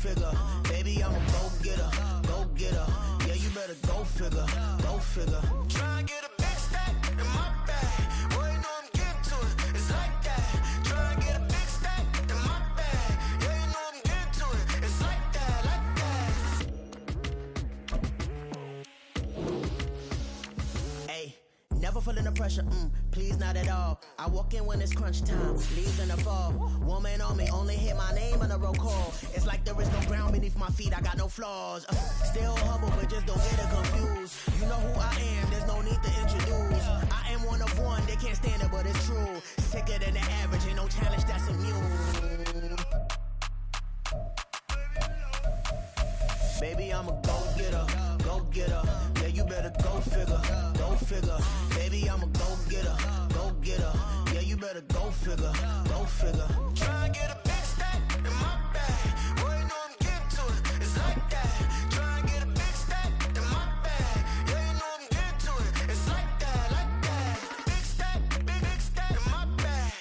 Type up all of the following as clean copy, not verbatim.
figure. Baby, I'm a go-getter, go-getter. Yeah, you better go figure, go figure. Try and get a big stack in my bag. Boy, you know I'm getting to it. It's like that. Try and get a big stack in my bag. Yeah, you know I'm getting to it. It's like that, like that. Hey, never feeling the pressure, please not at all. I walk in when it's crunch time, leaves in the fall. Woman on me, only hit my name on a roll call. It's like there is no ground beneath my feet, I got no flaws. Still humble, but just don't get it confused. You know who I am, there's no need to introduce. I am one of one, they can't stand it, but it's true. Sicker than the average, ain't no challenge that's immune. Baby, I'm a go-getter, go-getter. Yeah, you better go figure, go figure. Baby, I'm a go-getter, go-getter. Yeah, you better go figure, go figure. Try and get a big stack in my bag. Boy, you know I'm getting to it. It's like that. Try and get a big stack in my bag. Yeah, you know I'm getting to it. It's like that, like that. Big stack in my bag.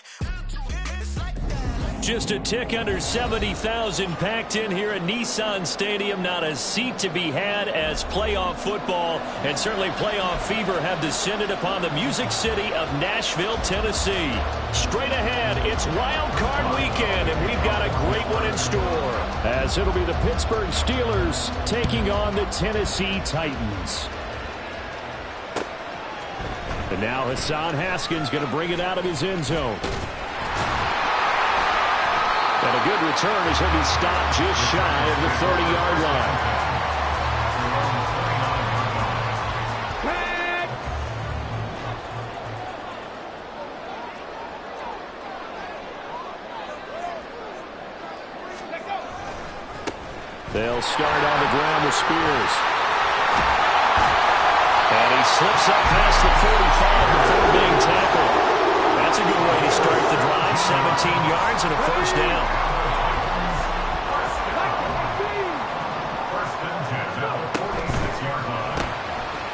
It's like that. Just a tick under 70,000 packed in here at Nissan Stadium. Not a seat to be had as playoff football and certainly playoff fever have descended upon the Music City of Nashville, Tennessee. Straight ahead, it's Wildcard weekend, and we've got a great one in store, as it'll be the Pittsburgh Steelers taking on the Tennessee Titans. And now Hassan Haskins going to bring it out of his end zone. And a good return as he'll be stopped just shy of the 30-yard line. They'll start on the ground with Spears. And he slips up past the 45 before being tackled. That's a good way to start the drive. 17 yards and a first down.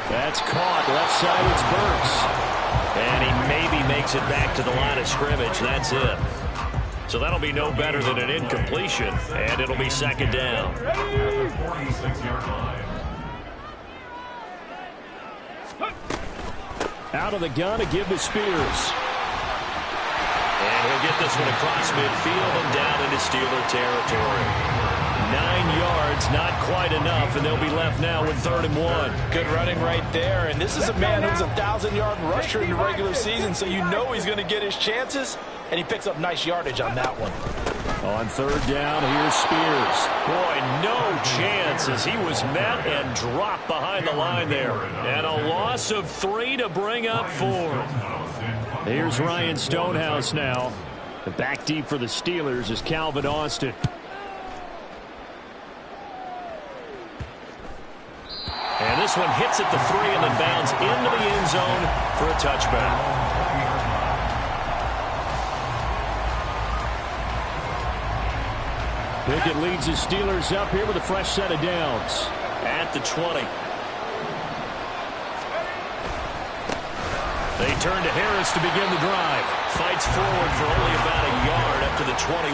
That's caught. Left side, it's Burks. And he maybe makes it back to the line of scrimmage. That's it. So that'll be no better than an incompletion. And it'll be second down. Out of the gun to give to Spears. And he'll get this one across midfield and down into Steeler territory. 9 yards, not quite enough, and they'll be left now with 3rd and 1. Good running right there, and this is a man who's a 1,000-yard rusher in the regular season, so you know he's going to get his chances, and he picks up nice yardage on that one. On 3rd down, here's Spears. Boy, no chance as he was met and dropped behind the line there. And a loss of 3 to bring up 4. Here's Ryan Stonehouse now. The back deep for the Steelers is Calvin Austin. And this one hits at the 3 and then bounds into the end zone for a touchback. Pickett leads his Steelers up here with a fresh set of downs at the 20. They turn to Harris to begin the drive. Fights forward for only about a yard up to the 21.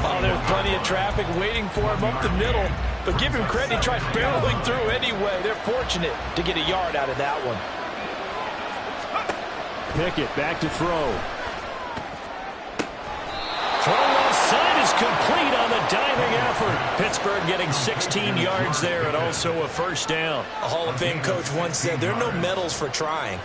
Oh, there's plenty of traffic waiting for him up the middle. But give him credit, he tried barreling through anyway. They're fortunate to get a yard out of that one. Pickett back to throw. Throw left side is complete on the diving effort. Pittsburgh getting 16 yards there and also a first down. A Hall of Fame coach once said there are no medals for trying.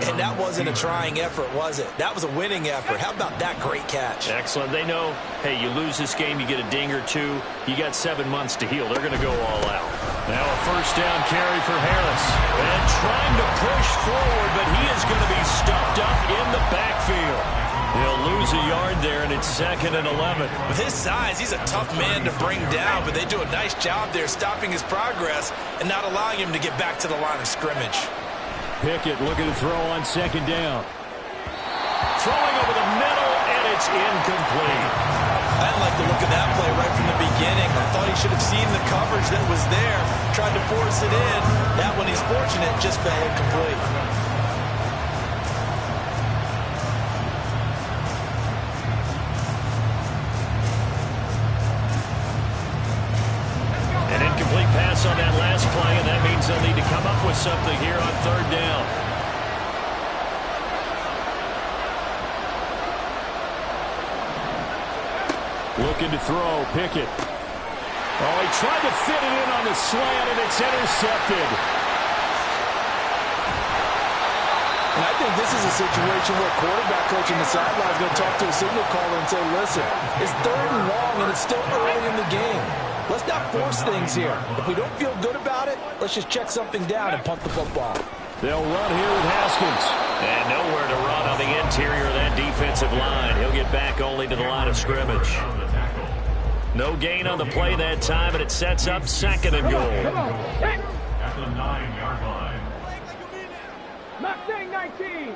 And that wasn't a trying effort, was it? That was a winning effort. How about that great catch? Excellent. They know, hey, you lose this game, you get a ding or two. You got 7 months to heal. They're going to go all out. Now a first down carry for Harris. And trying to push forward, but he is going to be stuffed up in the backfield. He'll lose a yard there, and it's 2nd and 11. With his size, he's a tough man to bring down, but they do a nice job there stopping his progress and not allowing him to get back to the line of scrimmage. Pickett looking to throw on 2nd down. Throwing over the middle, and it's incomplete. I didn't like the look of that play right from the beginning. I thought he should have seen the coverage that was there, tried to force it in. That one, he's fortunate, just fell incomplete. something here on 3rd down. Looking to throw, Pickett. Oh, he tried to fit it in on the slant, and it's intercepted. And I think this is a situation where quarterback coach in the sideline is going to talk to a signal caller and say, listen, it's 3rd and long, and it's still early in the game. Let's not force things here. If we don't feel good about it, let's just check something down and punt the football. They'll run here with Haskins. And nowhere to run on the interior of that defensive line. He'll get back only to the line of scrimmage. No gain on the play that time, and it sets up 2nd and goal. At the 9-yard line. Not saying 19.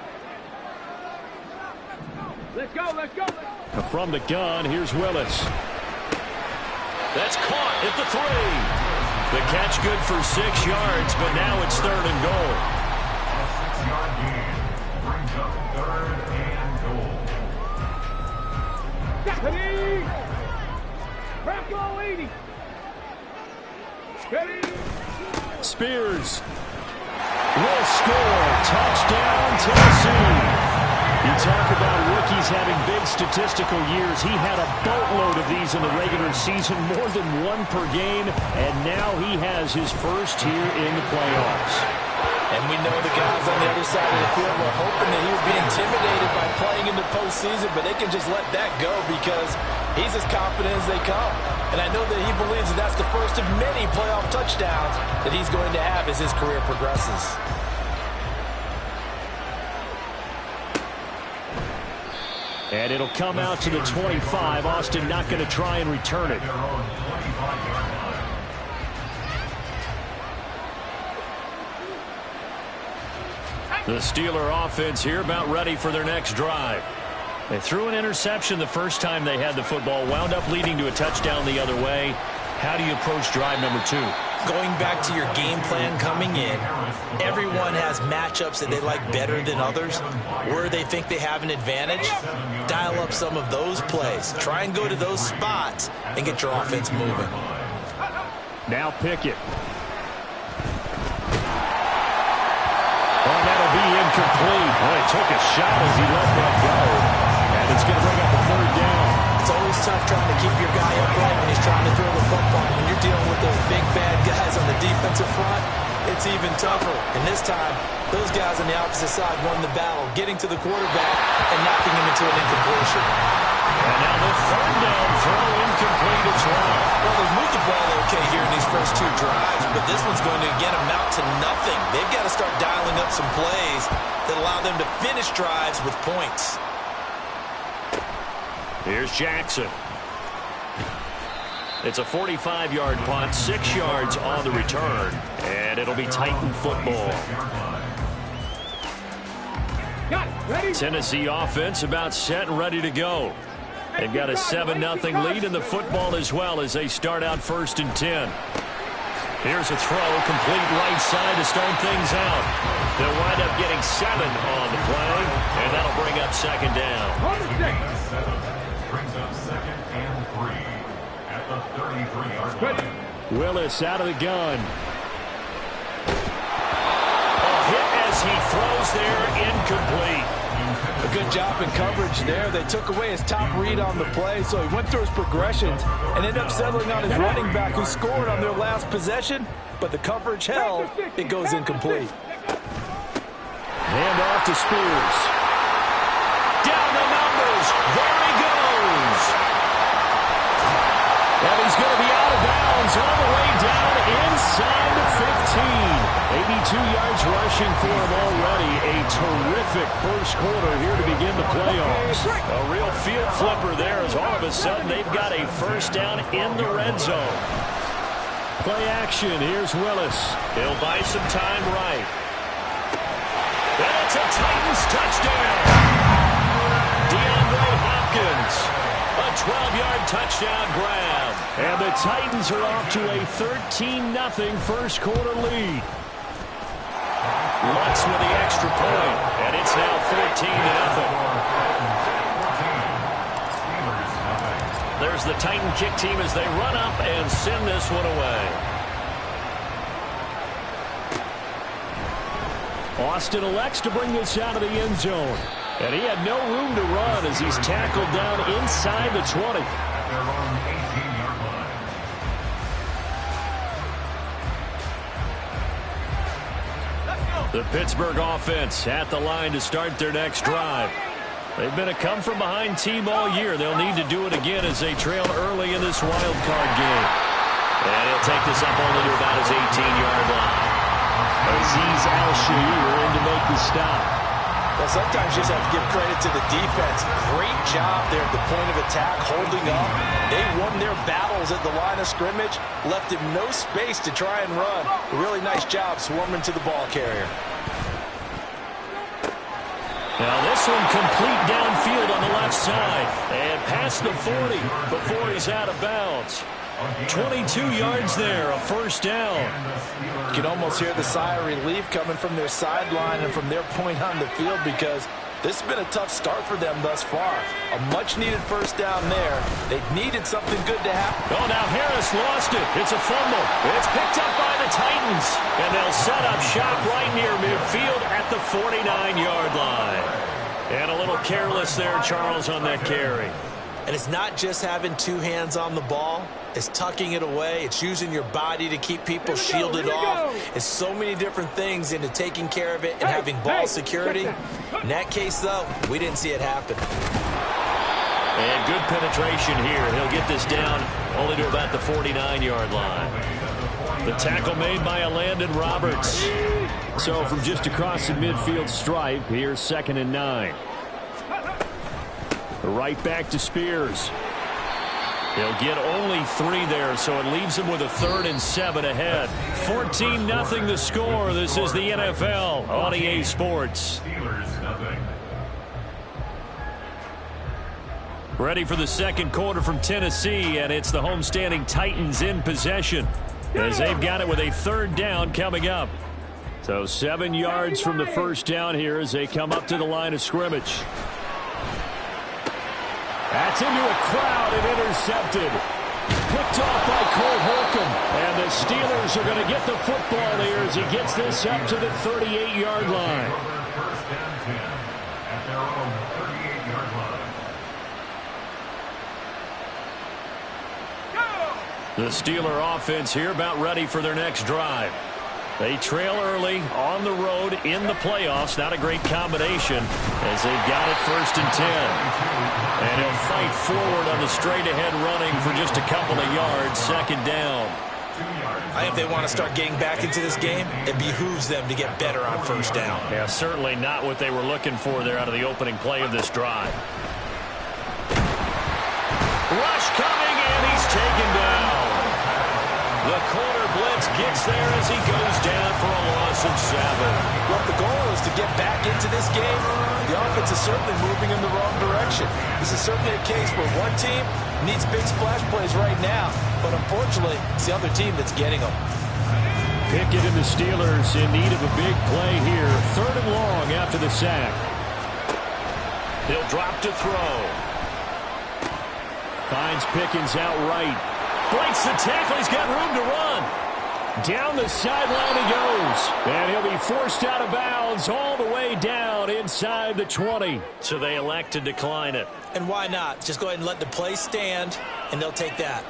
Let's go, let's go. From the gun, here's Willis. That's caught at the 3. The catch good for 6 yards, but now it's 3rd and goal. A 6-yard gain brings up 3rd and goal. Stephanie! Bravo 80. Steady. Spears will score. Touchdown, Tennessee. You talk about rookies having big statistical years. He had a boatload of these in the regular season, more than 1 per game, and now he has his first here in the playoffs. And we know the guys on the other side of the field were hoping that he would be intimidated by playing in the postseason, but they can just let that go because he's as confident as they come. And I know that he believes that that's the first of many playoff touchdowns that he's going to have as his career progresses. And it'll come out to the 25. Austin not going to try and return it. The Steeler offense here about ready for their next drive. They threw an interception the first time they had the football, wound up leading to a touchdown the other way. How do you approach drive number 2? Going back to your game plan coming in, everyone has matchups that they like better than others, where they think they have an advantage. Dial up some of those plays. Try and go to those spots and get your offense moving. Now Pickett. Oh, that'll be incomplete. Well, he took a shot as he let that go. And it's going to bring up a 3rd down. It's always tough trying to keep your guy upright when he's trying to throw the football. When you're dealing with those big, bad guys on the defensive front, it's even tougher. And this time, those guys on the opposite side won the battle, getting to the quarterback and knocking him into an incompletion. And now the 3rd down throw incomplete as well. Well, they've moved the ball okay here in these first 2 drives, but this one's going to, again, amount to nothing. They've got to start dialing up some plays that allow them to finish drives with points. Here's Jackson. It's a 45-yard punt, 6 yards on the return, and it'll be Titan football. Tennessee offense about set and ready to go. They've got a 7-0 lead in the football as well as they start out 1st and 10. Here's a throw, complete right side to start things out. They'll wind up getting 7 on the play, and that'll bring up 2nd down. Brings up 2nd and 3 at the 33-yard line. Willis out of the gun. A hit as he throws there, incomplete. A good job in coverage there. They took away his top read on the play, so he went through his progressions and ended up settling on his running back who scored on their last possession, but the coverage held. It goes incomplete. Hand off to Spears. Down the numbers. There he goes. And he's going to be out of bounds all the way down inside the 15. 82 yards rushing for him already. A terrific first quarter here to begin the playoffs. A real field flipper there as all of a sudden they've got a first down in the red zone. Play action. Here's Willis. He'll buy some time right. And it's a Titans touchdown. DeAndre Hopkins. A 12-yard touchdown grab. And the Titans are off to a 13-0 first quarter lead. Lutz with the extra point, and it's now 14-0. There's the Titan kick team as they run up and send this one away. Austin elects to bring this out of the end zone. And he had no room to run as he's tackled down inside the 20. At their own 18-yard line. The Pittsburgh offense at the line to start their next drive. They've been a come-from-behind team all year. They'll need to do it again as they trail early in this wild card game. And he'll take this up only to about his 18-yard line. Azeez Al-Shaair in to make the stop. Well, sometimes you just have to give credit to the defense. Great job there at the point of attack, holding up. They won their battles at the line of scrimmage, left him no space to try and run. A really nice job swarming to the ball carrier. Now this one complete downfield on the left side. And past the 40 before he's out of bounds. 22 yards there, a first down. You can almost hear the sigh of relief coming from their sideline and from their point on the field because this has been a tough start for them thus far. A much-needed first down there. They needed something good to happen. Oh, now Harris lost it. It's a fumble. It's picked up by the Titans. And they'll set up shop right near midfield at the 49-yard line. And a little careless there, Charles, on that carry. And it's not just having two hands on the ball. It's tucking it away. It's using your body to keep people shielded off. It's so many different things into taking care of it and having ball security. In that case, though, we didn't see it happen. And good penetration here. He'll get this down only to about the 49-yard line. The tackle made by Landon Roberts. So from just across the midfield stripe, here's 2nd and 9. Right back to Spears. He'll get only 3 there, so it leaves him with a 3rd and 7 ahead. 14-0 the score. This is the NFL on EA Sports. Ready for the second quarter from Tennessee, and it's the homestanding Titans in possession as they've got it with a 3rd down coming up. So 7 yards from the first down here as they come up to the line of scrimmage. That's into a crowd and intercepted. Picked off by Cole Holcomb. And the Steelers are going to get the football here as he gets this up to the 38-yard line. First down 10 at their own 38-yard line. The Steeler offense here about ready for their next drive. They trail early on the road in the playoffs. Not a great combination as they've got it 1st and 10. And he'll fight forward on the straight-ahead running for just a couple of yards. 2nd down. I think if they want to start getting back into this game, it behooves them to get better on 1st down. Yeah, certainly not what they were looking for there out of the opening play of this drive. Rush coming, and he's taken down. The corner blitz gets there as he goes down for a loss of 7. Well, the goal is to get back into this game. The offense is certainly moving in the wrong direction. This is certainly a case where one team needs big splash plays right now, but unfortunately, it's the other team that's getting them. Pickett and the Steelers in need of a big play here. 3rd and long after the sack. He'll drop to throw. Finds Pickens outright. Breaks the tackle. He's got room to run. Down the sideline he goes. And he'll be forced out of bounds all the way down inside the 20. So they elect to decline it. And why not? Just go ahead and let the play stand, and they'll take that.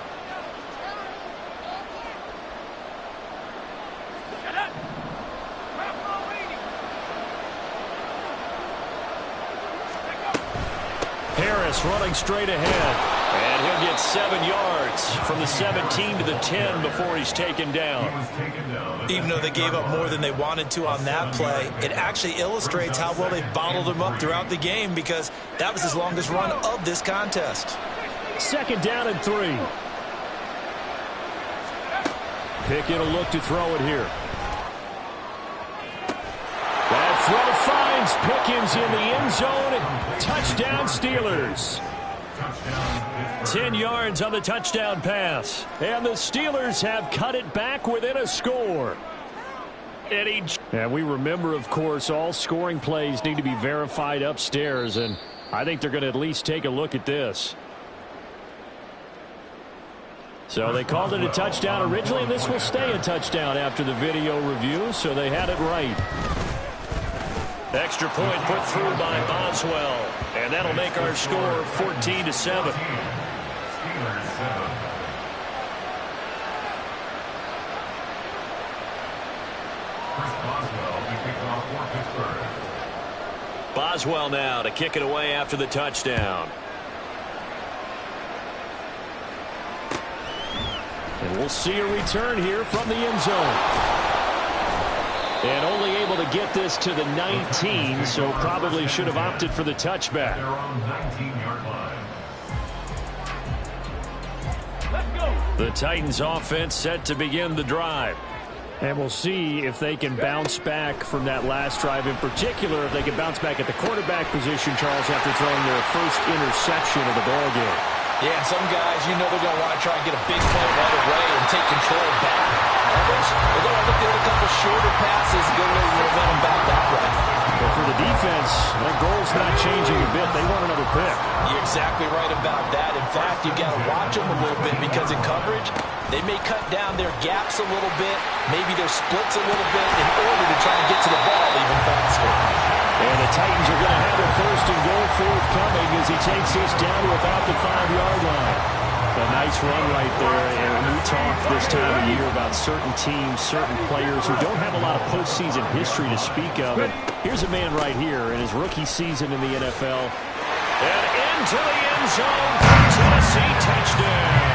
Harris running straight ahead. And he'll get 7 yards from the 17 to the 10 before he's taken down. Even though they gave up more than they wanted to on that play, it actually illustrates how well they've bottled him up throughout the game because that was his longest run of this contest. 2nd down and 3. Pickett will look to throw it here. That throw finds Pickens in the end zone. And touchdown Steelers. 10 yards on the touchdown pass. And the Steelers have cut it back within a score. And we remember, of course, all scoring plays need to be verified upstairs. And I think they're going to at least take a look at this. So they called it a touchdown originally, and this will stay a touchdown after the video review, so they had it right. Extra point put through by Boswell. And that'll make our score 14-7. Steelers 7. Chris Boswell to kick off for Pittsburgh. Boswell now to kick it away after the touchdown. And we'll see a return here from the end zone. And only able to get this to the 19, so probably should have opted for the touchback. They're on 19-yard line. Let's go. The Titans offense set to begin the drive. And we'll see if they can bounce back from that last drive, in particular if they can bounce back at the quarterback position, Charles, after throwing their first interception of the ballgame. Yeah, and some guys, you know they're going to want to try and get a big play right away and take control back. Others, they're going to look at a couple shorter passes, get a little momentum back that way. But for the defense, their goal's not changing a bit. They want another pick. You're exactly right about that. In fact, you've got to watch them a little bit because in coverage, they may cut down their gaps a little bit, maybe their splits a little bit in order to try and get to the ball even faster. And the Titans are going to have their first and goal forthcoming as he takes this down to about the 5-yard line. A nice run right there, and we talk this time of year about certain teams, certain players who don't have a lot of postseason history to speak of. And here's a man right here in his rookie season in the NFL. And into the end zone for Tennessee, touchdown.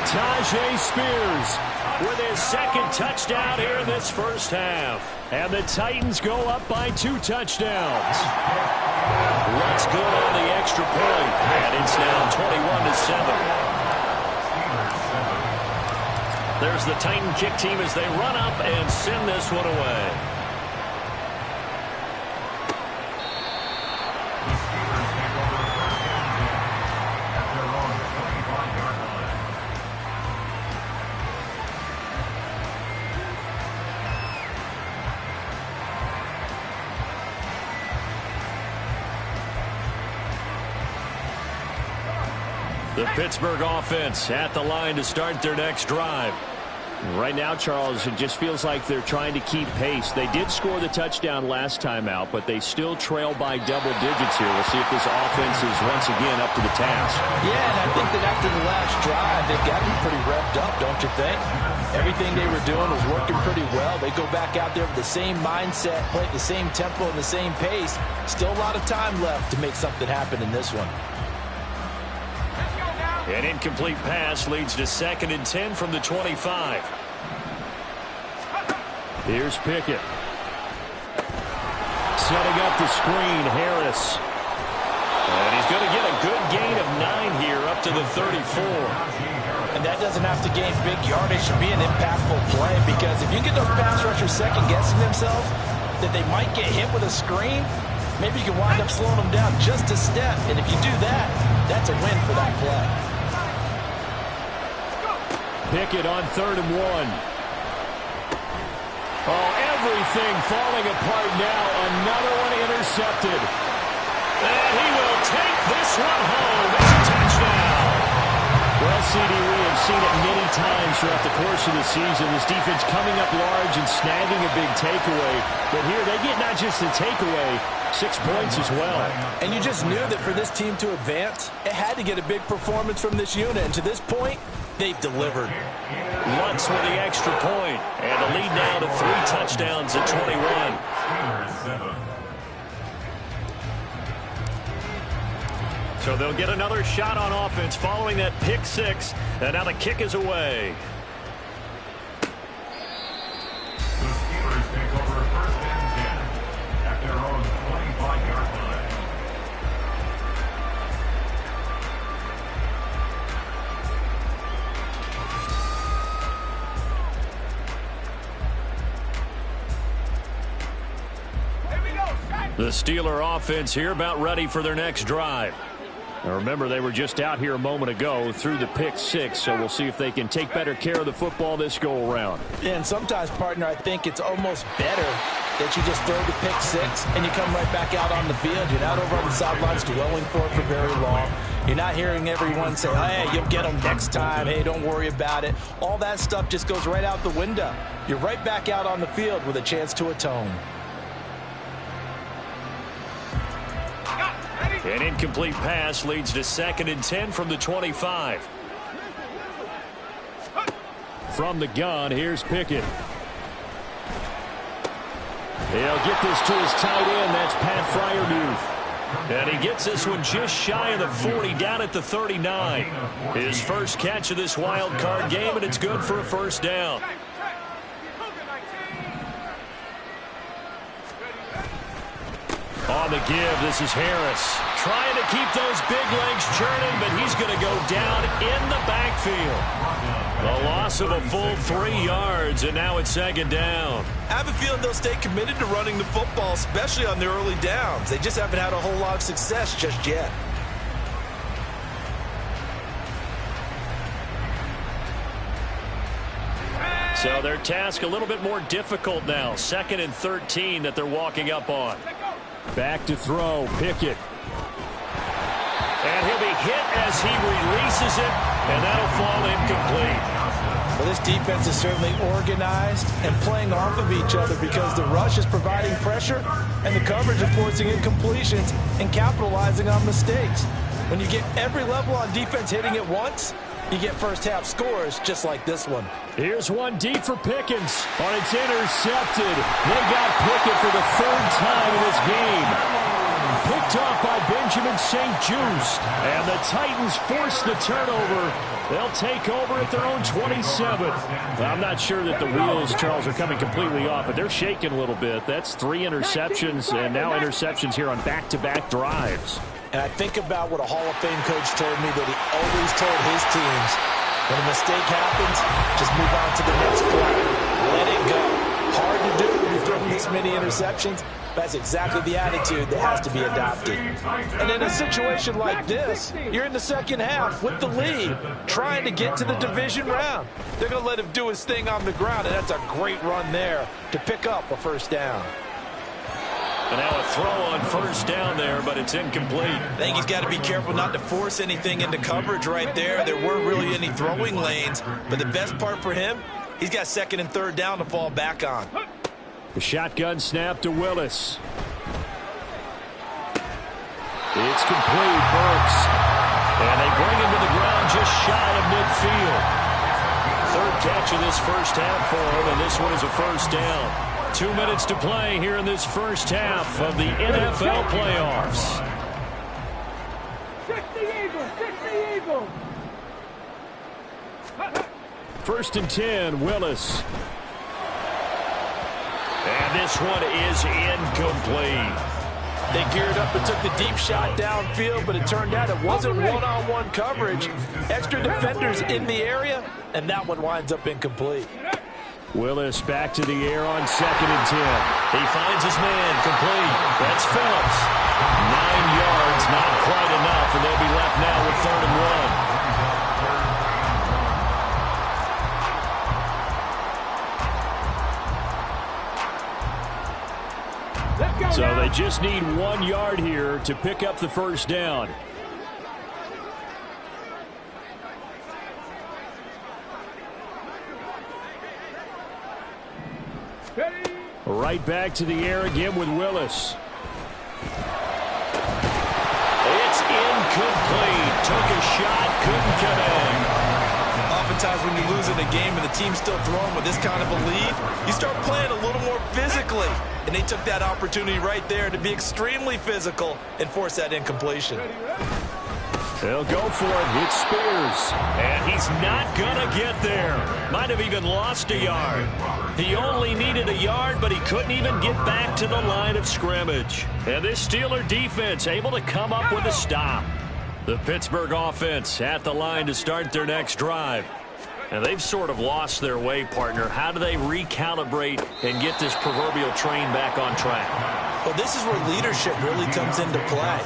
Tajay Spears with his second touchdown here in this first half. And the Titans go up by 2 touchdowns. What's good on the extra point? And it's now 21-7. There's the Titan kick team as they run up and send this one away. The Steelers take over first and 10 at their own 25-yard line. The Pittsburgh offense at the line to start their next drive. Right now, Charles, it just feels like they're trying to keep pace. They did score the touchdown last time out, but they still trail by double digits here. We'll see if this offense is once again up to the task. Yeah, and I think that after the last drive, they've got to be pretty revved up, don't you think? Everything they were doing was working pretty well. They go back out there with the same mindset, play at the same tempo and the same pace. Still a lot of time left to make something happen in this one. An incomplete pass leads to 2nd and 10 from the 25. Here's Pickett. Setting up the screen, Harris. And he's going to get a good gain of 9 here up to the 34. And that doesn't have to gain big yardage to be an impactful play, because if you get those pass rushers second-guessing themselves that they might get hit with a screen, maybe you can wind up slowing them down just a step. And if you do that, that's a win for that play. Pickett on 3rd and 1. Oh, everything falling apart now. Another one intercepted. And he will take this one home. It's a touchdown. Well, CD, we have seen it many times throughout the course of the season. This defense coming up large and snagging a big takeaway. But here they get not just the takeaway, 6 points as well. And you just knew that for this team to advance, it had to get a big performance from this unit. And to this point, they've delivered. Lutz with the extra point. And the lead now to 3 touchdowns at 21. Steelers 7. So they'll get another shot on offense following that pick 6. And now the kick is away. The Steelers take over first and 10 at their own 25-yard line. The Steeler offense here about ready for their next drive. Now remember, they were just out here a moment ago through the pick 6, so we'll see if they can take better care of the football this go around. And sometimes, partner, I think it's almost better that you just throw the pick 6 and you come right back out on the field. You're not over on the sidelines dwelling for it for very long. You're not hearing everyone say, hey, you'll get them next time. Hey, don't worry about it. All that stuff just goes right out the window. You're right back out on the field with a chance to atone. An incomplete pass leads to 2nd and 10 from the 25. From the gun, here's Pickett. He'll get this to his tight end. That's Pat Fryermuth. And he gets this one just shy of the 40, down at the 39. His first catch of this wild card game, and it's good for a first down. On the give, this is Harris. Trying to keep those big legs churning, but he's going to go down in the backfield. A loss of a full 3 yards, and now it's 2nd down. I have a feeling they'll stay committed to running the football, especially on the early downs. They just haven't had a whole lot of success just yet. So their task a little bit more difficult now. 2nd and 13 that they're walking up on. Back to throw, Pickett. And he'll be hit as he releases it, and that'll fall incomplete. Well, this defense is certainly organized and playing off of each other because the rush is providing pressure and the coverage is forcing incompletions and capitalizing on mistakes. When you get every level on defense hitting at once, you get first-half scores just like this one. Here's one deep for Pickens. Oh, it's intercepted. They got Pickett for the 3rd time in this game. Picked off by Benjamin St. Just. And the Titans force the turnover. They'll take over at their own 27. I'm not sure that the wheels, Charles, are coming completely off, but they're shaking a little bit. That's 3 interceptions, and now interceptions here on back-to-back drives. And I think about what a Hall of Fame coach told me that he always told his teams, when a mistake happens, just move on to the next play. Let it go. Hard to do when you're throwing this many interceptions. That's exactly the attitude that has to be adopted. And in a situation like this, you're in the 2nd half with the lead, trying to get to the division round. They're going to let him do his thing on the ground, and that's a great run there to pick up a first down. And now a throw on first down there, but it's incomplete. I think he's got to be careful not to force anything into coverage right there. There weren't really any throwing lanes, but the best part for him, he's got 2nd and 3rd down to fall back on. The shotgun snap to Willis. It's complete, Burks. And they bring him to the ground just shy of midfield. 3rd catch of this first half for him, and this one is a first down. 2 minutes to play here in this first half of the NFL playoffs. 60 Eagles! 1st and 10, Willis. And this one is incomplete. They geared up and took the deep shot downfield, but it turned out it wasn't one-on-one coverage. Extra defenders in the area, and that one winds up incomplete. Willis back to the air on 2nd and 10. He finds his man, complete. That's Phillips. 9 yards, not quite enough, and they'll be left now with 3rd and 1. So they just need 1 yard here to pick up the first down. Right back to the air again with Willis. It's incomplete. Took a shot, couldn't connect. Oftentimes when you lose in a game and the team's still throwing with this kind of a lead, you start playing a little more physically. And they took that opportunity right there to be extremely physical and force that incompletion. They'll go for it. It's Spears. And he's not going to get there. Might have even lost a yard. He only needed a yard, but he couldn't even get back to the line of scrimmage. And this Steeler defense able to come up with a stop. The Pittsburgh offense at the line to start their next drive. And they've sort of lost their way, partner. How do they recalibrate and get this proverbial train back on track? Well, this is where leadership really comes into play.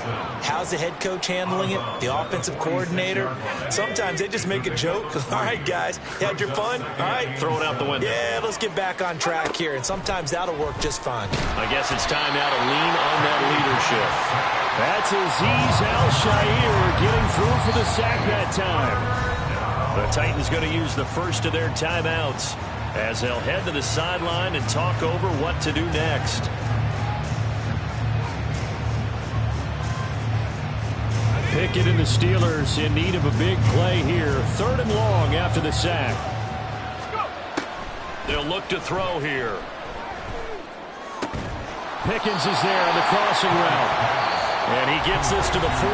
How's the head coach handling it? The offensive coordinator? Sometimes they just make a joke. All right, guys, you had your fun? All right. Throw it out the window. Yeah, let's get back on track here. And sometimes that'll work just fine. I guess it's time now to lean on that leadership. That's Azeez Al-Shaair getting through for the sack that time. The Titans going to use the first of their timeouts as they'll head to the sideline and talk over what to do next. Pickett and the Steelers in need of a big play here. 3rd and long after the sack. They'll look to throw here. Pickens is there on the crossing route. And he gets this to the 48,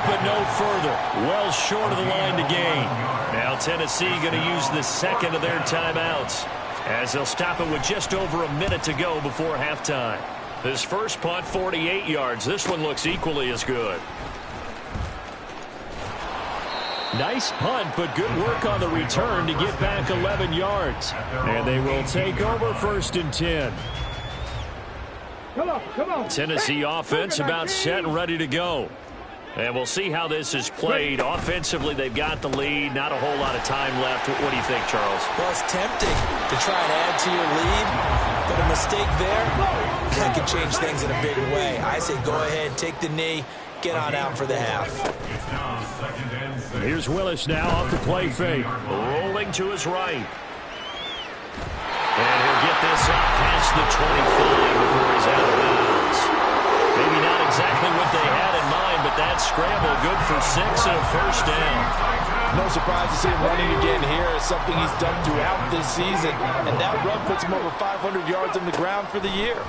but no further. Well short of the line to gain. Now Tennessee going to use the second of their timeouts, as they'll stop it with just over a minute to go before halftime. This first punt, 48 yards. This one looks equally as good. Nice punt, but good work on the return to get back 11 yards. And they will take over 1st and 10. Come on. Tennessee offense about set and ready to go. And we'll see how this is played. Offensively, they've got the lead. Not a whole lot of time left. What do you think, Charles? Well, it's tempting to try and add to your lead, but a mistake there, that could change things in a big way. I say go ahead, take the knee, get on out for the half. Here's Willis now off the play fake. Rolling to his right. And he'll get this up past the 25 before he's out of bounds. Maybe not exactly what they had in mind, but that scramble good for 6 and a 1st down. No surprise to see him running again here. It's something he's done throughout this season. And that run puts him over 500 yards on the ground for the year.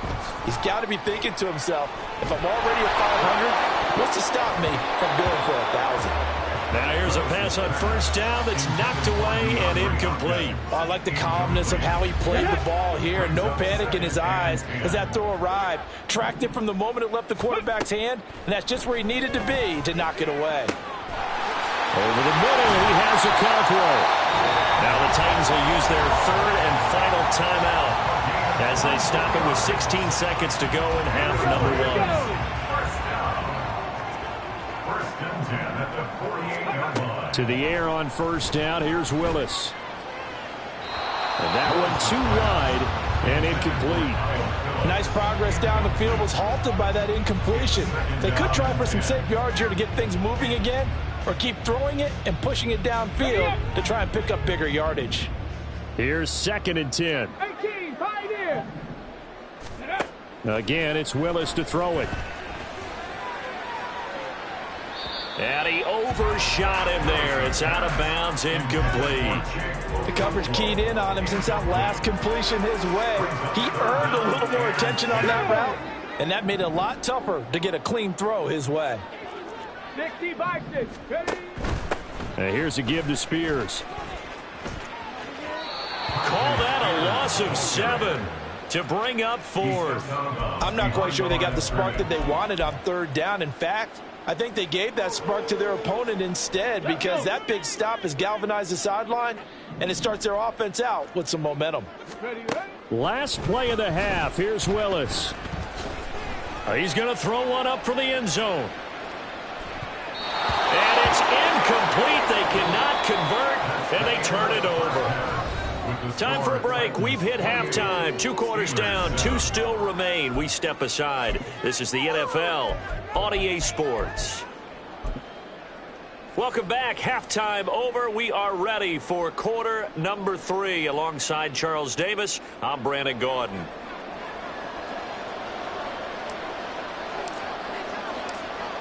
He's got to be thinking to himself, if I'm already at 500, what's to stop me from going for 1,000? Now here's a pass on 1st down that's knocked away and incomplete. I like the calmness of how he played the ball here. No panic in his eyes as that throw arrived. Tracked it from the moment it left the quarterback's hand, and that's just where he needed to be to knock it away. Over the middle, he has a control. Now the Titans will use their 3rd and final timeout as they stop it with 16 seconds to go in half number 1. To the air on 1st down. Here's Willis. And that one too wide and incomplete. Nice progress down the field was halted by that incompletion. They could try for some safe yards here to get things moving again, or keep throwing it and pushing it downfield to try and pick up bigger yardage. Here's 2nd and 10. 18, tight end. Again, it's Willis to throw it. And he overshot him there. It's out of bounds, incomplete. The coverage keyed in on him since that last completion his way. He earned a little more attention on that route, and that made it a lot tougher to get a clean throw his way. 60 by 6. And here's a give to Spears. Call that a loss of 7 to bring up 4th. I'm not quite sure they got the spark that they wanted on 3rd down. In fact, I think they gave that spark to their opponent instead, because that big stop has galvanized the sideline, and it starts their offense out with some momentum. Last play of the half. Here's Willis. He's going to throw one up for the end zone. And it's incomplete. They cannot convert, and they turn it over. Time for a break. We've hit halftime. 2 quarters down. 2 still remain. We step aside. This is the NFL on EA Sports. Welcome back. Halftime over. We are ready for quarter number 3. Alongside Charles Davis, I'm Brandon Gordon.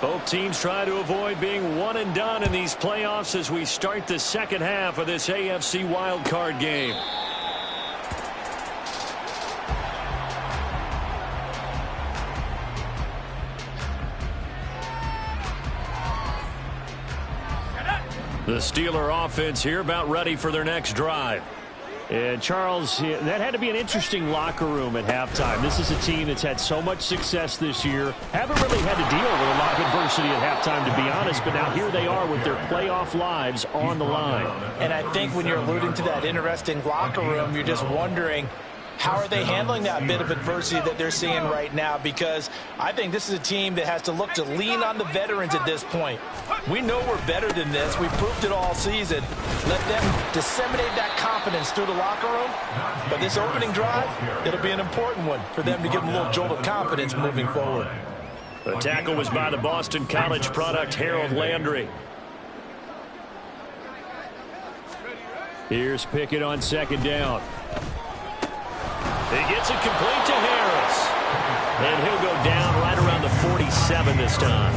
Both teams try to avoid being one and done in these playoffs as we start the second half of this AFC Wildcard game. The Steeler offense here about ready for their next drive. And Charles, that had to be an interesting locker room at halftime. This is a team that's had so much success this year. Haven't really had to deal with a lot of adversity at halftime, to be honest, but now here they are with their playoff lives on the line. And I think when you're alluding to that interesting locker room, you're just wondering, how are they handling that bit of adversity that they're seeing right now? Because I think this is a team that has to look to lean on the veterans at this point. We know we're better than this. We proved it all season. Let them disseminate that confidence through the locker room. But this opening drive, it'll be an important one for them to give them a little jolt of confidence moving forward. The tackle was by the Boston College product, Harold Landry. Here's Pickett on 2nd down. He gets it complete to Harris. And he'll go down right around the 47 this time.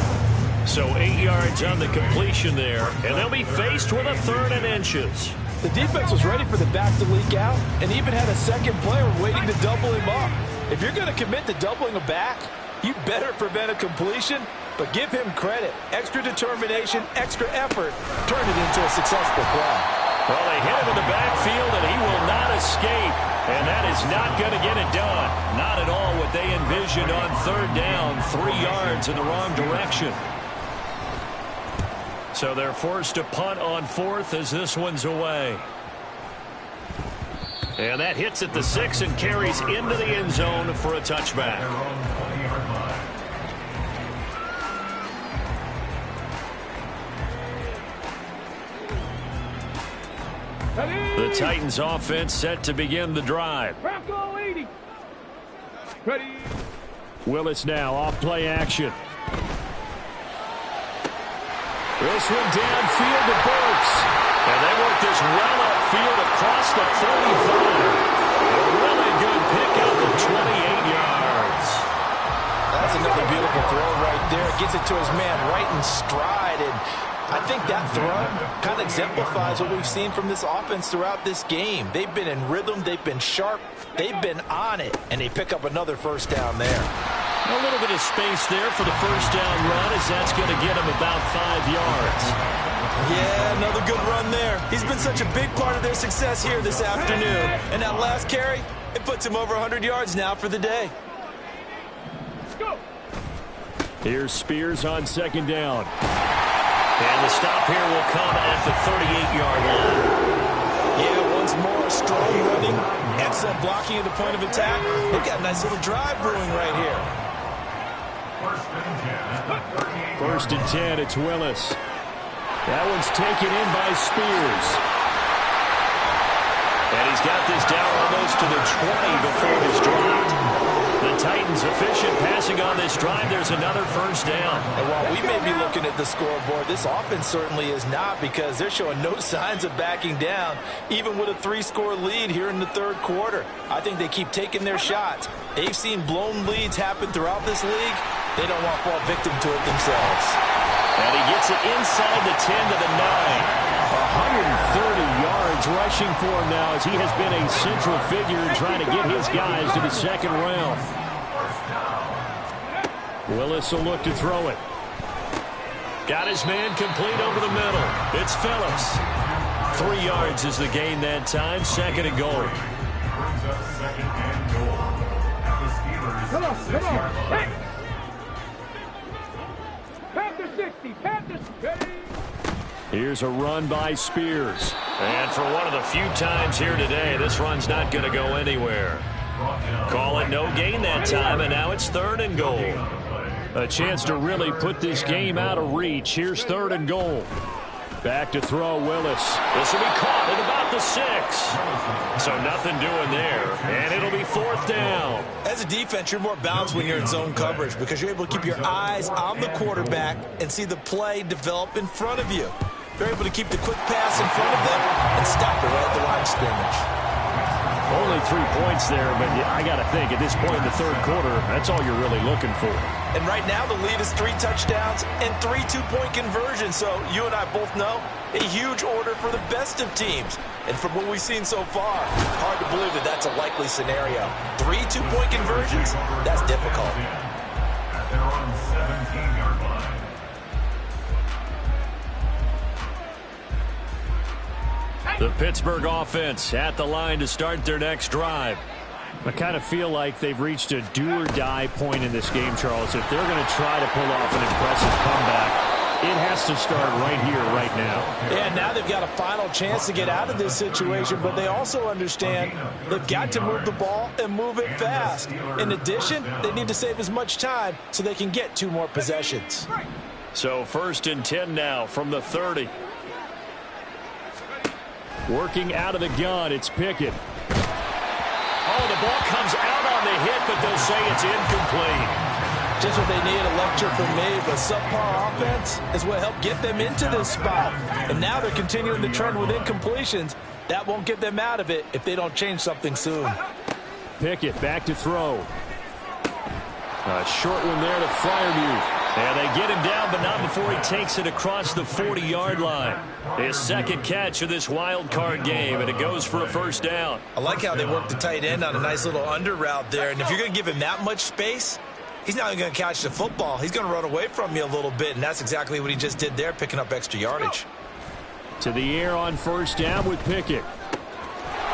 So 8 yards on the completion there, and they'll be faced with a 3rd and inches. The defense was ready for the back to leak out and even had a second player waiting to double him up. If you're going to commit to doubling a back, you better prevent a completion, but give him credit. Extra determination, extra effort, turned it into a successful play. Well, they hit him in the backfield, and he will not escape. And that is not going to get it done. Not at all what they envisioned on 3rd down, 3 yards in the wrong direction. So they're forced to punt on 4th as this one's away. And that hits at the 6 and carries into the end zone for a touchback. The Titans offense set to begin the drive. Ready. Willis now off play action. This one downfield to Burks. And they work this well upfield across the 45. A really good pickup of 28 yards. That's another beautiful throw right there. Gets it to his man right in stride. And I think that throw kind of exemplifies what we've seen from this offense throughout this game. They've been in rhythm. They've been sharp. They've been on it. And they pick up another 1st down there. A little bit of space there for the 1st down run, as that's going to get him about 5 yards. Yeah, another good run there. He's been such a big part of their success here this afternoon. And that last carry, it puts him over 100 yards now for the day. Go. Here's Spears on 2nd down. And the stop here will come at the 38-yard line. Yeah, once more, strong running, excellent blocking at the point of attack. They've got a nice little drive brewing right here. 1st and 10, it's Willis. That one's taken in by Spears. And he's got this down almost to the 20 before it is dropped. The Titans efficient passing on this drive. There's another 1st down. And while we may be looking at the scoreboard, this offense certainly is not, because they're showing no signs of backing down, even with a 3-score lead here in the 3rd quarter. I think they keep taking their shots. They've seen blown leads happen throughout this league. They don't want to fall victim to it themselves. And he gets it inside the 10 to the 9. 130 yards rushing for him now, as he has been a central figure in trying to get his guys to the 2nd round. Willis will look to throw it. Got his man complete over the middle. It's Phillips. 3 yards is the gain that time. 2nd and goal. Brings up 2nd and goal. At the Steelers' Come on. 6-yard line. Hey. Panther 60. Panther 60. Here's a run by Spears. And for one of the few times here today, this run's not going to go anywhere. Call it no gain that time, and now it's 3rd and goal. A chance to really put this game out of reach. Here's 3rd and goal. Back to throw, Willis. This will be caught at about the 6. So nothing doing there, and it'll be 4th down. As a defense, you're more balanced when you're in zone coverage because you're able to keep your eyes on the quarterback and see the play develop in front of you. They're able to keep the quick pass in front of them and stop it right at the line of scrimmage. Only 3 points there, but I got to think at this point in the 3rd quarter, that's all you're really looking for. And right now the lead is 3 touchdowns and 3 two-point conversions. So you and I both know a huge order for the best of teams. And from what we've seen so far, hard to believe that that's a likely scenario. 3 two-point conversions? That's difficult. At their own 17-yard line. The Pittsburgh offense at the line to start their next drive. I kind of feel like they've reached a do-or-die point in this game, Charles. If they're going to try to pull off an impressive comeback, it has to start right here, right now. Yeah, now they've got a final chance to get out of this situation, but they also understand they've got to move the ball and move it fast. In addition, they need to save as much time so they can get 2 more possessions. So 1st and 10 now from the 30. Working out of the gun, it's Pickett. Oh, the ball comes out on the hit, but they'll say it's incomplete. Just what they need, a lecture from me, but subpar offense is what helped get them into this spot. And now they're continuing the trend with incompletions. That won't get them out of it if they don't change something soon. Pickett back to throw. A short one there to Freiermuth. And they get him down, but not before he takes it across the 40-yard line. His second catch of this wild card game, and it goes for a first down. I like how they work the tight end on a nice little under route there. And if you're going to give him that much space, he's not going to catch the football. He's going to run away from you a little bit, and that's exactly what he just did there, picking up extra yardage. To the air on first down with Pickett.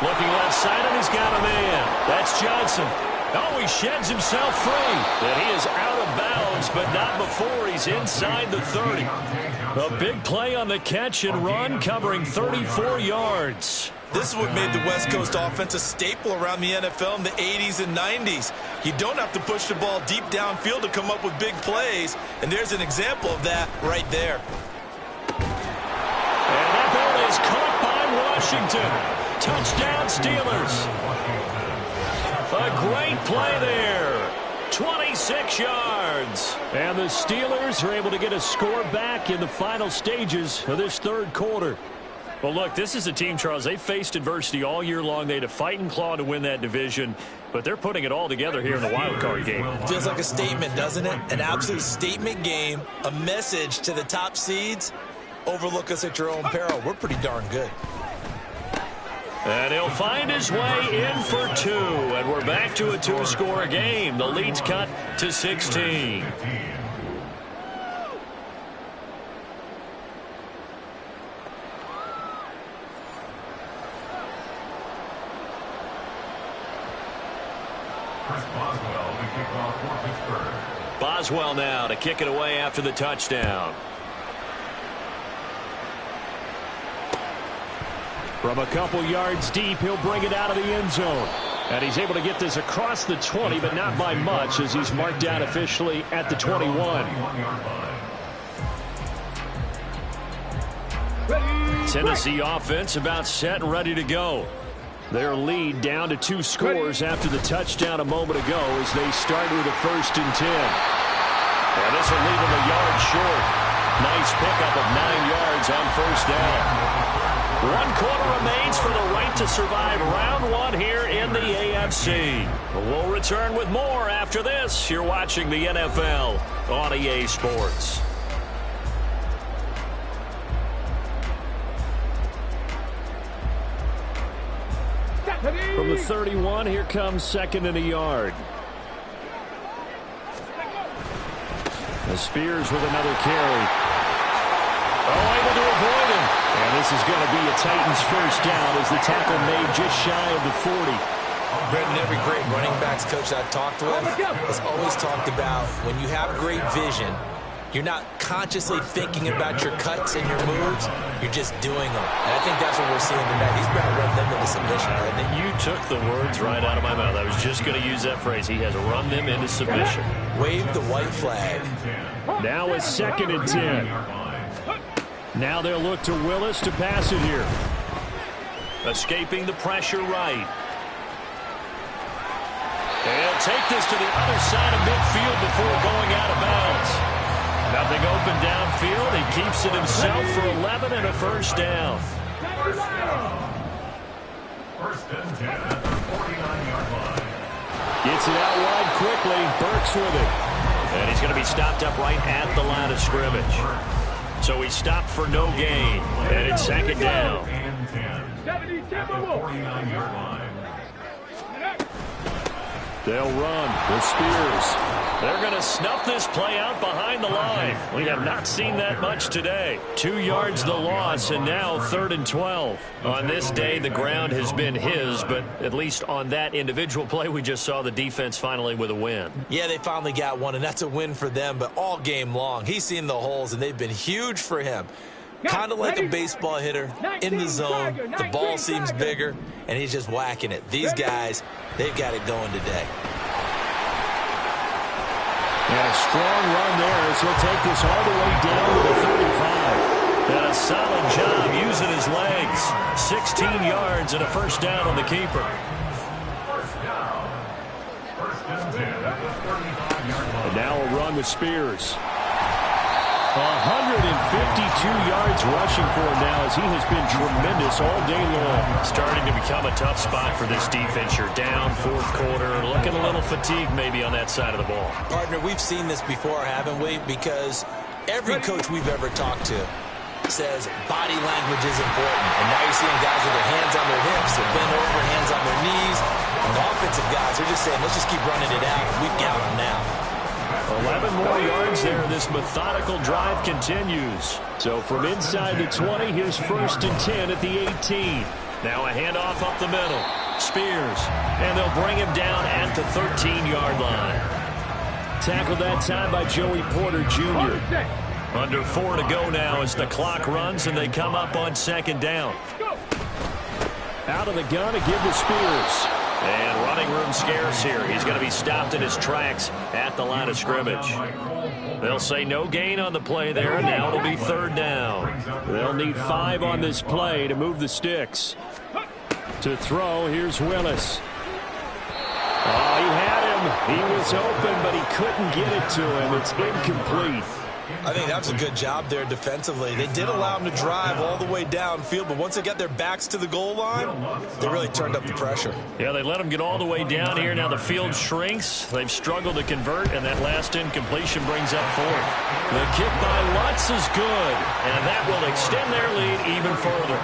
Looking left side, and he's got a man. That's Johnson. Oh, he sheds himself free. And he is out of bounds, but not before he's inside the 30. A big play on the catch and run, covering 34 yards. This is what made the West Coast offense a staple around the NFL in the 80s and 90s. You don't have to push the ball deep downfield to come up with big plays, and there's an example of that right there. And that ball is caught by Washington. Touchdown, Steelers. A great play there. 26 yards. And the Steelers are able to get a score back in the final stages of this third quarter. Well, look, this is a team, Charles, they faced adversity all year long. They had to fight and claw to win that division, but they're putting it all together here in the wild card game. Feels like a statement, doesn't it? An absolute statement game, a message to the top seeds. Overlook us at your own peril. We're pretty darn good. And he'll find his way in for two, and we're back to a two-score game. The lead's cut to 16. Boswell now to kick it away after the touchdown. From a couple yards deep, he'll bring it out of the end zone. And he's able to get this across the 20, but not by much, as he's marked down officially at the 21. Tennessee offense about set and ready to go. Their lead down to 2 scores after the touchdown a moment ago as they start with a 1st and 10. And this will leave them a yard short. Nice pickup of 9 yards on first down. 1 quarter remains for the right to survive round 1 here in the AFC. We'll return with more after this. You're watching the NFL on EA Sports. From the 31, here comes 2nd and a yard. The Spears with another carry. Oh, able to avoid him. And this is going to be a Titans first down as the tackle made just shy of the 40. Brendan, every great running backs coach I've talked with has always talked about when you have great vision, you're not consciously thinking about your cuts and your moves. You're just doing them. And I think that's what we're seeing tonight. He's about to run them into submission, hasn't he? You took the words right out of my mouth. I was just going to use that phrase. He has run them into submission. Wave the white flag. Now it's 2nd and 10. Now they'll look to Willis to pass it here. Escaping the pressure right. They'll take this to the other side of midfield before going out of bounds. Nothing open downfield. He keeps it himself for 11 and a first down. First and 10 at the 49-yard line. Gets it out wide quickly. Burks with it. And he's going to be stopped up right at the line of scrimmage. So he stopped for no gain. And it's 2nd down. And 10 at the 49-yard line. They'll run with Spears. They're going to snuff this play out behind the line. We have not seen that much today. 2 yards the loss, and now 3rd and 12. On this day, the ground has been his, but at least on that individual play, we just saw the defense finally with a win. Yeah, they finally got one, and that's a win for them, but all game long, he's seen the holes, and they've been huge for him. Kind of like a baseball hitter in the zone. The ball seems bigger, and he's just whacking it. These guys, they've got it going today. And a strong run there as he'll take this all the way down to the 35. And a solid job using his legs. 16 yards and a first down on the keeper. First down. First and 10 at the 35-yard line. And now a run with Spears. 152 yards rushing for him now as he has been tremendous all day long. Starting to become a tough spot for this defense. You're down fourth quarter, looking a little fatigued maybe on that side of the ball. Partner, we've seen this before, haven't we? Because every coach we've ever talked to says body language is important. And now you're seeing guys with their hands on their hips, they're bent over, hands on their knees. And the offensive guys are just saying, let's just keep running it out. We've got them now. 11 more yards there. This methodical drive continues. So from inside the 20, here's 1st and 10 at the 18. Now a handoff up the middle. Spears. And they'll bring him down at the 13-yard line. Tackled that time by Joey Porter Jr. Under 4 to go now as the clock runs and they come up on 2nd down. Out of the gun to give to Spears. And running room scarce here. He's going to be stopped in his tracks at the line of scrimmage. They'll say no gain on the play there. Now it'll be 3rd down. They'll need 5 on this play to move the sticks. To throw, here's Willis. Oh, he had him. He was open, but he couldn't get it to him. It's incomplete. I think that was a good job there defensively. They did allow him to drive all the way downfield, but once they got their backs to the goal line, they really turned up the pressure. Yeah, they let him get all the way down here. Now the field shrinks. They've struggled to convert, and that last incompletion brings up 4th. The kick by Lutz is good, and that will extend their lead even further.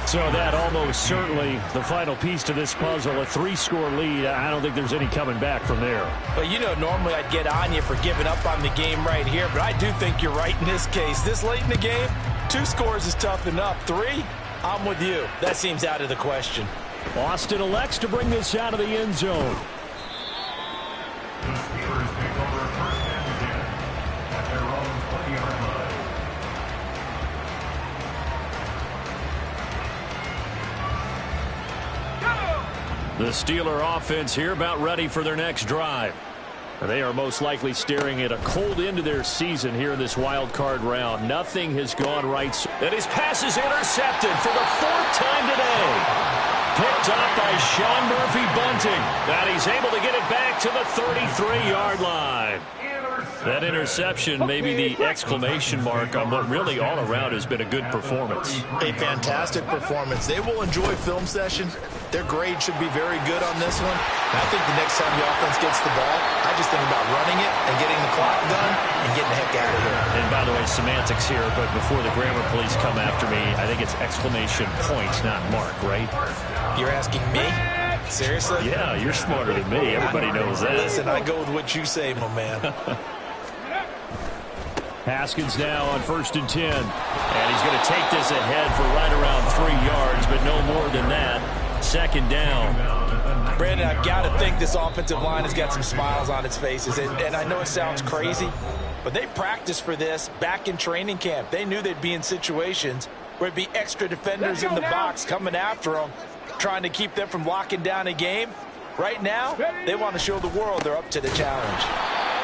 So that almost certainly the final piece to this puzzle, a 3-score lead. I don't think there's any coming back from there. But, you know, normally I'd get on you for giving up on the game right here, but I do think you're right in this case. This late in the game, 2 scores is tough enough. 3, I'm with you. That seems out of the question. Austin elects to bring this out of the end zone. The Steelers take over 1st and 10 at their own 20-yard line. The Steeler offense here about ready for their next drive. They are most likely staring at a cold end to their season here in this wild card round. Nothing has gone right. And his pass is intercepted for the 4th time today. Picked up by Sean Murphy-Bunting. And he's able to get it back to the 33-yard line. That interception may be the exclamation mark on what really all around has been a good performance. A fantastic performance. They will enjoy film session. Their grade should be very good on this one. And I think the next time the offense gets the ball, I just think about running it and getting the clock done and getting the heck out of here. And by the way, semantics here, but before the grammar police come after me, I think it's exclamation point, not mark, right? You're asking me? Seriously? Yeah, you're smarter than me. Everybody knows that. Listen, I go with what you say, my man. Haskins now on 1st and 10. And he's going to take this ahead for right around 3 yards, but no more than that. 2nd down. Brandon, I've got to think this offensive line has got some smiles on its faces. And I know it sounds crazy, but they practiced for this back in training camp. They knew they'd be in situations where it'd be extra defenders in the box coming after them, trying to keep them from locking down a game. Right now, they want to show the world they're up to the challenge.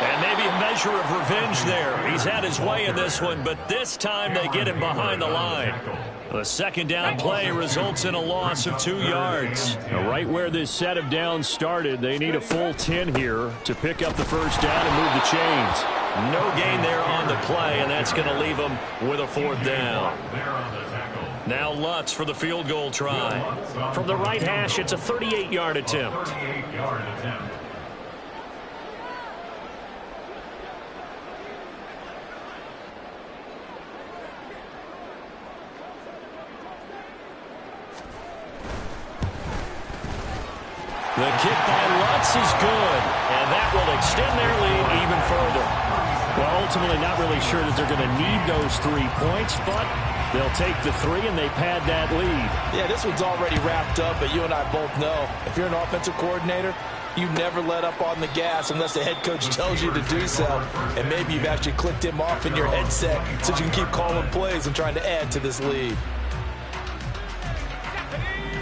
And maybe a measure of revenge there. He's had his way in this one, but this time they get him behind the line. The 2nd down play results in a loss of 2 yards. Now, right where this set of downs started, they need a full 10 here to pick up the 1st down and move the chains. No gain there on the play, and that's going to leave them with a 4th down. Now Lutz for the field goal try. From the right hash, it's a 38-yard attempt. The kick by Lutz is good, and that will extend their lead even further. Well, ultimately not really sure that they're going to need those 3 points, but they'll take the 3 and they pad that lead. Yeah, this one's already wrapped up, but you and I both know if you're an offensive coordinator, you never let up on the gas unless the head coach tells you to do so. And maybe you've actually clicked him off in your headset so you can keep calling plays and trying to add to this lead.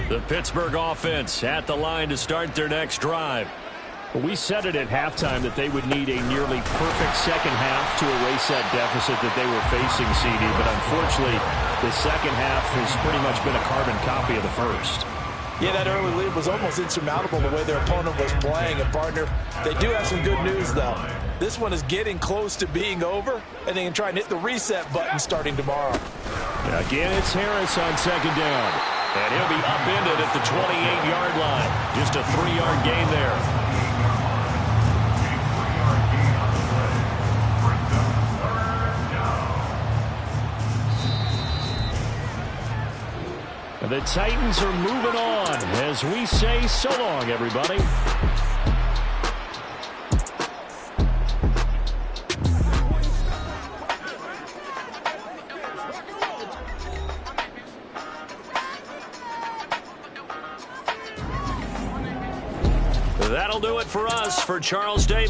The Pittsburgh offense at the line to start their next drive. We said it at halftime that they would need a nearly perfect second half to erase that deficit that they were facing, CD. But unfortunately, the second half has pretty much been a carbon copy of the first. Yeah, that early lead was almost insurmountable the way their opponent was playing. And, partner, they do have some good news, though. This one is getting close to being over, and they can try and hit the reset button starting tomorrow. Again, it's Harris on second down. And he'll be upended at the 28-yard line. Just a 3-yard gain there. The Titans are moving on as we say so long, everybody. That'll do it for us. For Charles Davis.